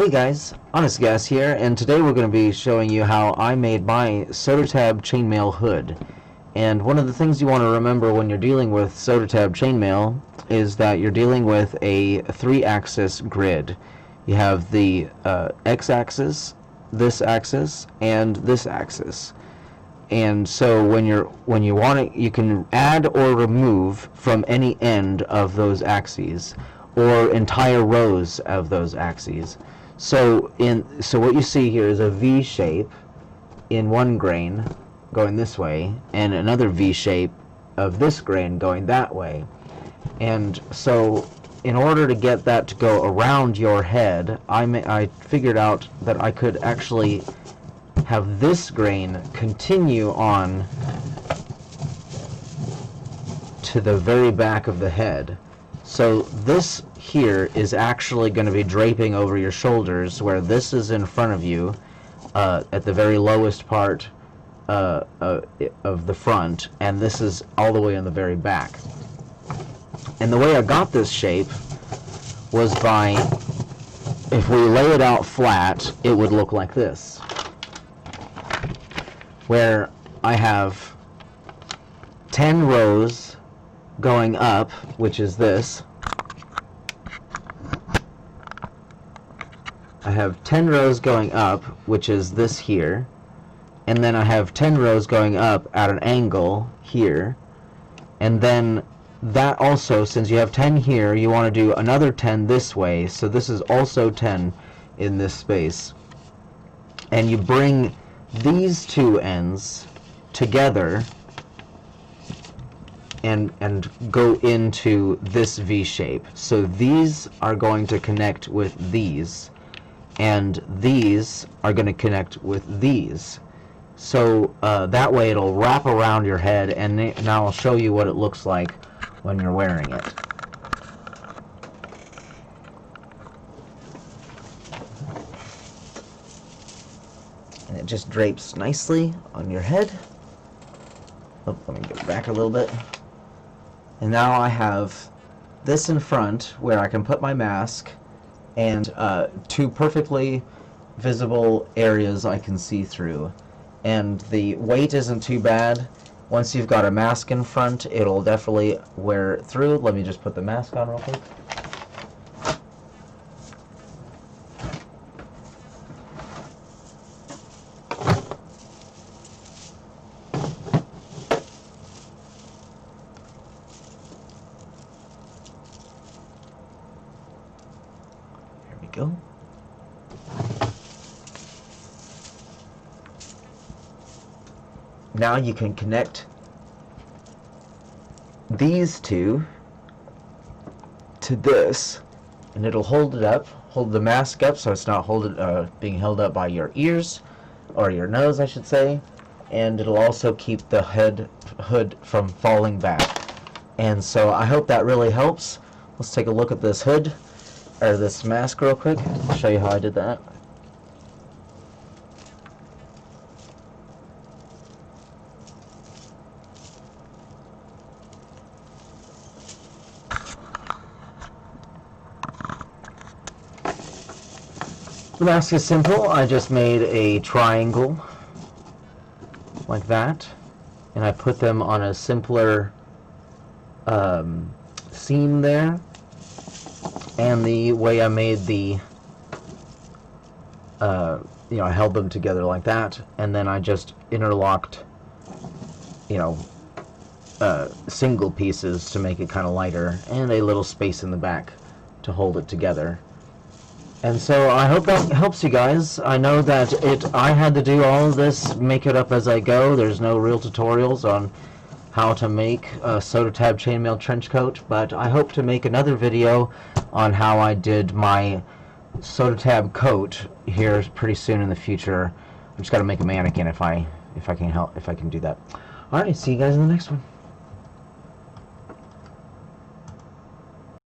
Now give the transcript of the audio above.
Hey guys, Honest Gas here, and today we're going to be showing you how I made my SODATAB chainmail hood. And one of the things you want to remember when you're dealing with SODATAB chainmail is that you're dealing with a 3-axis grid. You have the x-axis, this axis, and this axis. And so when you want it, you can add or remove from any end of those axes, or entire rows of those axes. So what you see here is a V shape in one grain going this way, and another V shape of this grain going that way. And so in order to get that to go around your head, I figured out that I could actually have this grain continue on to the very back of the head. So this here is actually going to be draping over your shoulders, where this is in front of you at the very lowest part of the front, and this is all the way in the very back. And the way I got this shape was by, if we lay it out flat, it would look like this, where I have 10 rows going up, which is this. I have 10 rows going up, which is this here, and then I have 10 rows going up at an angle here, and then that also, since you have 10 here, you want to do another 10 this way, so this is also 10 in this space. And you bring these two ends together and go into this V shape. So these are going to connect with these, and these are going to connect with these. So that way it'll wrap around your head, and now I'll show you what it looks like when you're wearing it. And it just drapes nicely on your head. Oh, let me get back a little bit. And now I have this in front where I can put my mask, and two perfectly visible areas I can see through. And the weight isn't too bad. Once you've got a mask in front, it'll definitely wear through. Let me just put the mask on real quick. There we go. Now you can connect these two to this, and it'll hold it up, hold the mask up so it's not being held up by your ears, or your nose I should say, and it'll also keep the hood from falling back. And so I hope that really helps. Let's take a look at this hood, or this mask real quick. I'll show you how I did that. The mask is simple. I just made a triangle like that, and I put them on a simpler seam there. And the way I made the, I held them together like that, and then I just interlocked, single pieces to make it kind of lighter, and a little space in the back to hold it together. And so I hope that helps you guys. I know that I had to do all of this, make it up as I go. There's no real tutorials on how to make a SODATAB chainmail trench coat, but I hope to make another video on how I did my SODATAB coat here pretty soon in the future. I just got to make a mannequin if I can do that. Alright, see you guys in the next one.